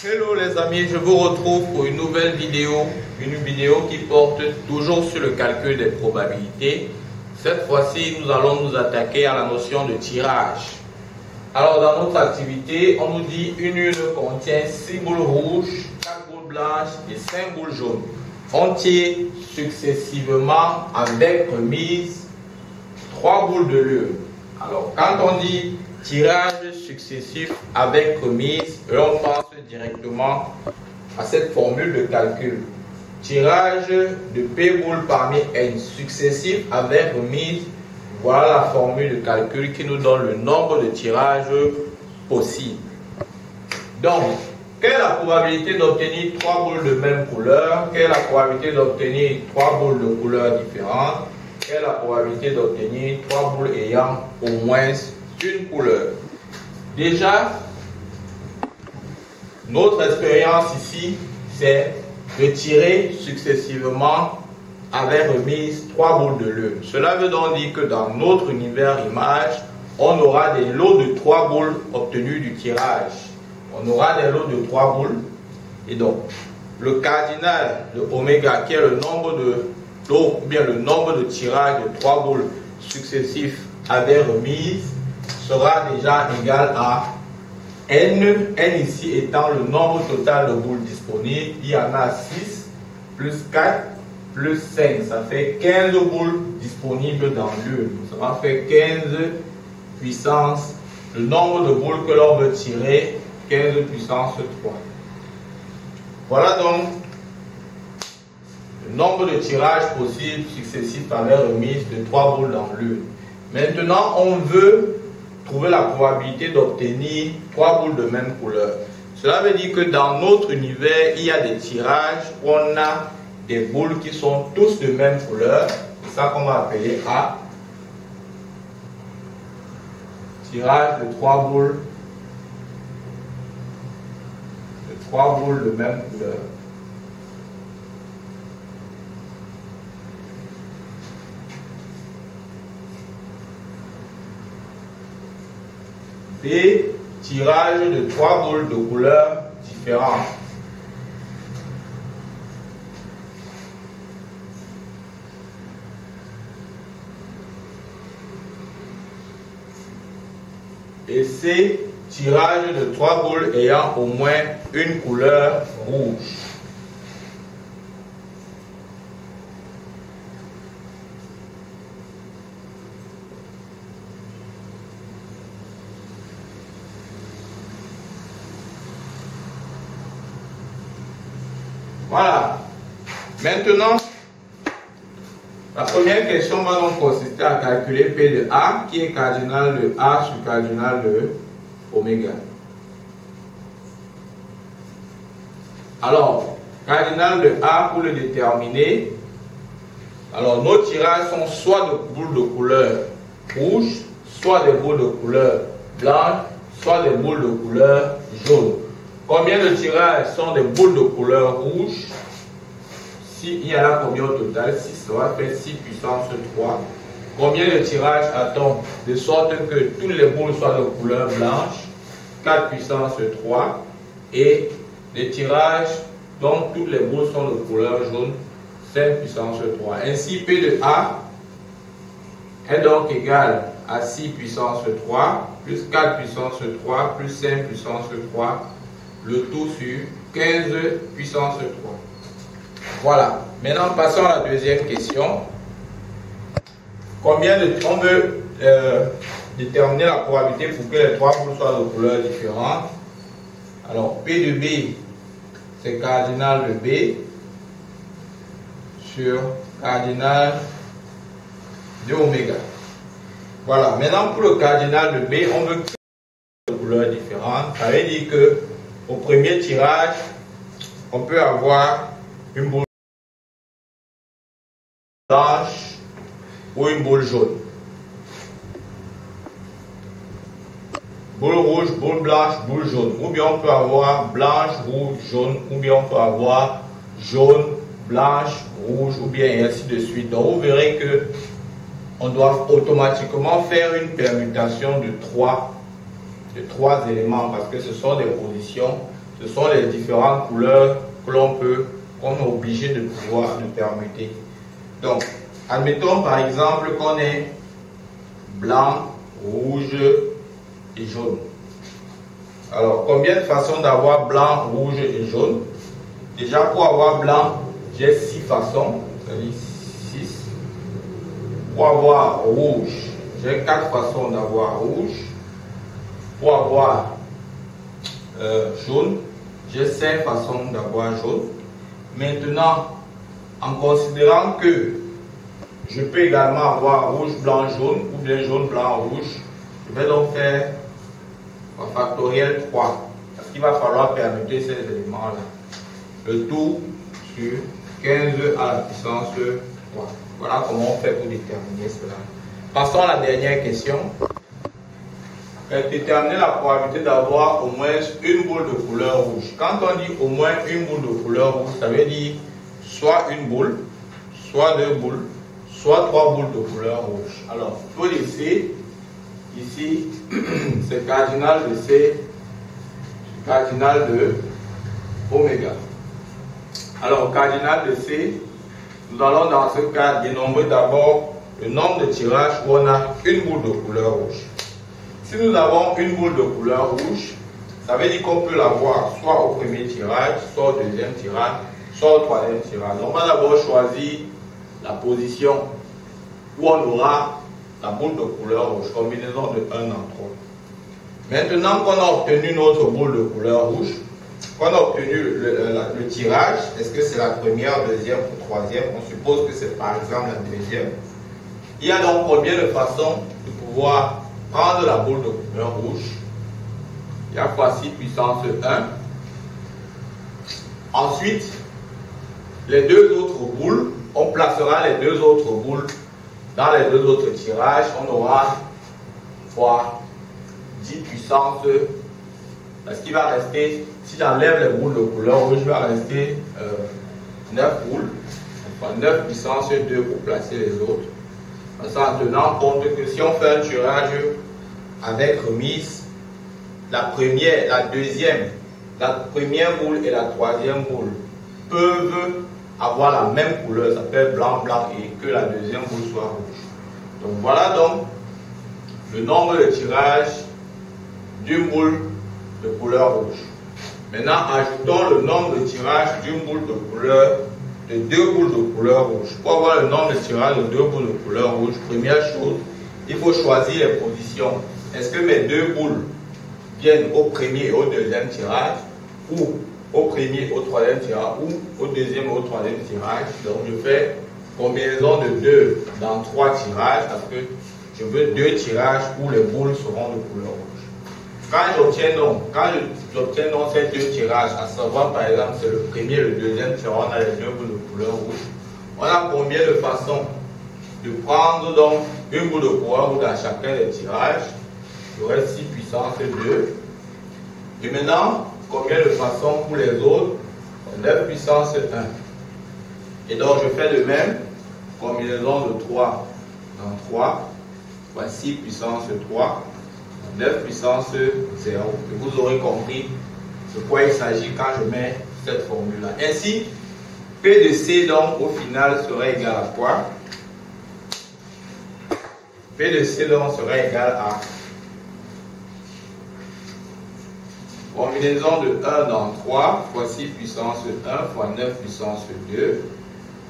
Hello les amis, je vous retrouve pour une nouvelle vidéo, qui porte toujours sur le calcul des probabilités. Cette fois-ci, nous allons nous attaquer à la notion de tirage. Alors dans notre activité, on nous dit une urne contient 6 boules rouges, 4 boules blanches et 5 boules jaunes. On tire successivement avec remise 3 boules de l'urne. Alors quand on dit tirage successif avec remise, on pense directement à cette formule de calcul. Tirage de P boules parmi N successif avec remise, voilà la formule de calcul qui nous donne le nombre de tirages possibles. Donc, quelle est la probabilité d'obtenir 3 boules de même couleur? Quelle est la probabilité d'obtenir 3 boules de couleurs différentes? Quelle est la probabilité d'obtenir 3 boules ayant au moins une couleur? Déjà, notre expérience ici, c'est de tirer successivement avec remise 3 boules de l'urne. Cela veut donc dire que dans notre univers image, on aura des lots de 3 boules obtenus du tirage. On aura des lots de 3 boules. Et donc, le cardinal de oméga, qui est le nombre de lots, ou bien le nombre de tirages de 3 boules successifs avec remise, sera déjà égal à N. N ici étant le nombre total de boules disponibles. Il y en a 6 plus 4 plus 5. Ça fait 15 boules disponibles dans l'urne. Ça va faire 15 puissance le nombre de boules que l'on veut tirer, 15 puissance 3. Voilà donc le nombre de tirages possibles successifs avec remise de 3 boules dans l'urne. Maintenant, on veut trouver la probabilité d'obtenir 3 boules de même couleur. Cela veut dire que dans notre univers, il y a des tirages où on a des boules qui sont tous de même couleur. C'est ça qu'on va appeler A. Tirage de 3 boules. De 3 boules de même couleur. B, tirage de 3 boules de couleurs différentes. Et C, tirage de 3 boules ayant au moins une couleur rouge. Voilà. Maintenant, la première question va donc consister à calculer P de A, qui est cardinal de A sur cardinal de oméga. Alors, cardinal de A, pour le déterminer, alors nos tirages sont soit de boules de couleur rouge, soit des boules de couleur blanche, soit des boules de couleur jaune. Combien de tirages sont des boules de couleur rouge? Il y en a combien au total? 6, ça va faire 6 puissance 3. Combien de tirages a-t-on? De sorte que toutes les boules soient de couleur blanche, 4 puissance 3. Et les tirages, donc toutes les boules sont de couleur jaune, 5 puissance 3. Ainsi, P de A est donc égal à 6 puissance 3, plus 4 puissance 3, plus 5 puissance 3, le tout sur 15 puissance 3. Voilà. Maintenant, passons à la deuxième question. On veut déterminer la probabilité pour que les 3 boules soient de couleurs différentes. Alors, P de B, c'est cardinal de B sur cardinal de oméga. Voilà. Maintenant, pour le cardinal de B, on veut de couleurs différentes. Ça veut dire que au premier tirage, on peut avoir une boule blanche ou une boule jaune. Boule rouge, boule blanche, boule jaune. Ou bien on peut avoir blanche, rouge, jaune. Ou bien on peut avoir jaune, blanche, rouge, ou bien ainsi de suite. Donc vous verrez que on doit automatiquement faire une permutation de trois éléments parce que ce sont des positions ce sont les différentes couleurs que qu'on est obligé de pouvoir permuter. Donc, admettons par exemple qu'on ait blanc, rouge et jaune. Alors, combien de façons d'avoir blanc, rouge et jaune? Déjà, pour avoir blanc, j'ai 6 façons, c'est-à-dire 6. Pour avoir rouge, j'ai 4 façons d'avoir rouge. Pour avoir jaune, j'ai 5 façons d'avoir jaune. Maintenant, en considérant que je peux également avoir rouge, blanc, jaune, ou bien jaune, blanc, rouge, je vais donc faire un factoriel 3. Parce qu'il va falloir permuter ces éléments-là. Le tout sur 15 à la puissance 3. Voilà comment on fait pour déterminer cela. Passons à la dernière question. Déterminer la probabilité d'avoir au moins une boule de couleur rouge. Quand on dit au moins une boule de couleur rouge, ça veut dire soit une boule, soit 2 boules, soit 3 boules de couleur rouge. Alors, il faut laisser ici, c'est cardinal de C, cardinal de oméga. Alors, cardinal de C, nous allons dans ce cas dénombrer d'abord le nombre de tirages où on a une boule de couleur rouge. Si nous avons une boule de couleur rouge, ça veut dire qu'on peut l'avoir soit au premier tirage, soit au deuxième tirage, soit au troisième tirage. Donc, on va d'abord choisir la position où on aura la boule de couleur rouge, combinaison de 1 en 3. Maintenant qu'on a obtenu notre boule de couleur rouge, qu'on a obtenu le tirage, est-ce que c'est la première, deuxième ou troisième? On suppose que c'est par exemple la deuxième. Il y a donc combien de façons de pouvoir prendre la boule de couleur rouge? Il y a fois-ci puissance 1. Ensuite, les deux autres boules, on placera les deux autres boules dans les deux autres tirages. On aura fois 10 puissance, parce qu'il va rester, si j'enlève les boules de couleur rouge, il va rester 9 boules, enfin 9 puissance 2 pour placer les autres. En tenant compte que si on fait un tirage avec remise, la première boule et la troisième boule peuvent avoir la même couleur, ça peut être blanc, blanc, et que la deuxième boule soit rouge. Donc voilà donc le nombre de tirages d'une boule de couleur rouge. Maintenant, ajoutons le nombre de tirages d'une boule de couleur, de 2 boules de couleur rouge. Pour avoir le nombre de tirages de 2 boules de couleur rouge, première chose, il faut choisir les positions. Est-ce que mes 2 boules viennent au premier et au deuxième tirage, ou au premier et au troisième tirage, ou au deuxième et au troisième tirage? Donc je fais combinaison de 2 dans 3 tirages, parce que je veux 2 tirages où les boules seront de couleur rouge. Quand j'obtiens donc ces 2 tirages, à savoir par exemple c'est le premier et le deuxième tirage, on a les 2 boules de couleur rouge, on a combien de façons de prendre donc une boule de couleur rouge dans chacun des tirages? J'aurai 6 puissance 2. Et maintenant, combien de façons pour les autres? 9 puissance 1. Et donc je fais de même, combinaison de 3 dans 3, fois 6 puissance 3, 9 puissance 0. Et vous aurez compris de quoi il s'agit quand je mets cette formule-là. Ainsi, P de C donc au final serait égal à quoi? P de C donc serait égal à combinaison de 1 dans 3 fois 6 puissance 1 fois 9 puissance 2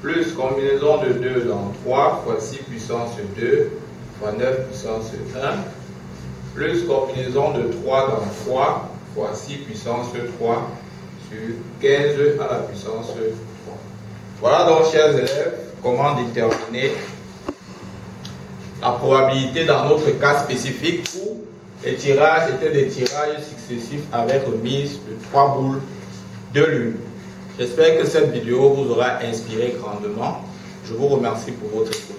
plus combinaison de 2 dans 3 fois 6 puissance 2 fois 9 puissance 1 plus combinaison de 3 dans 3 fois 6 puissance 3 sur 15 à la puissance 3. Voilà donc, chers élèves, comment déterminer la probabilité dans notre cas spécifique où les tirages étaient des tirages successifs avec remise de 3 boules de lune. J'espère que cette vidéo vous aura inspiré grandement. Je vous remercie pour votre écoute.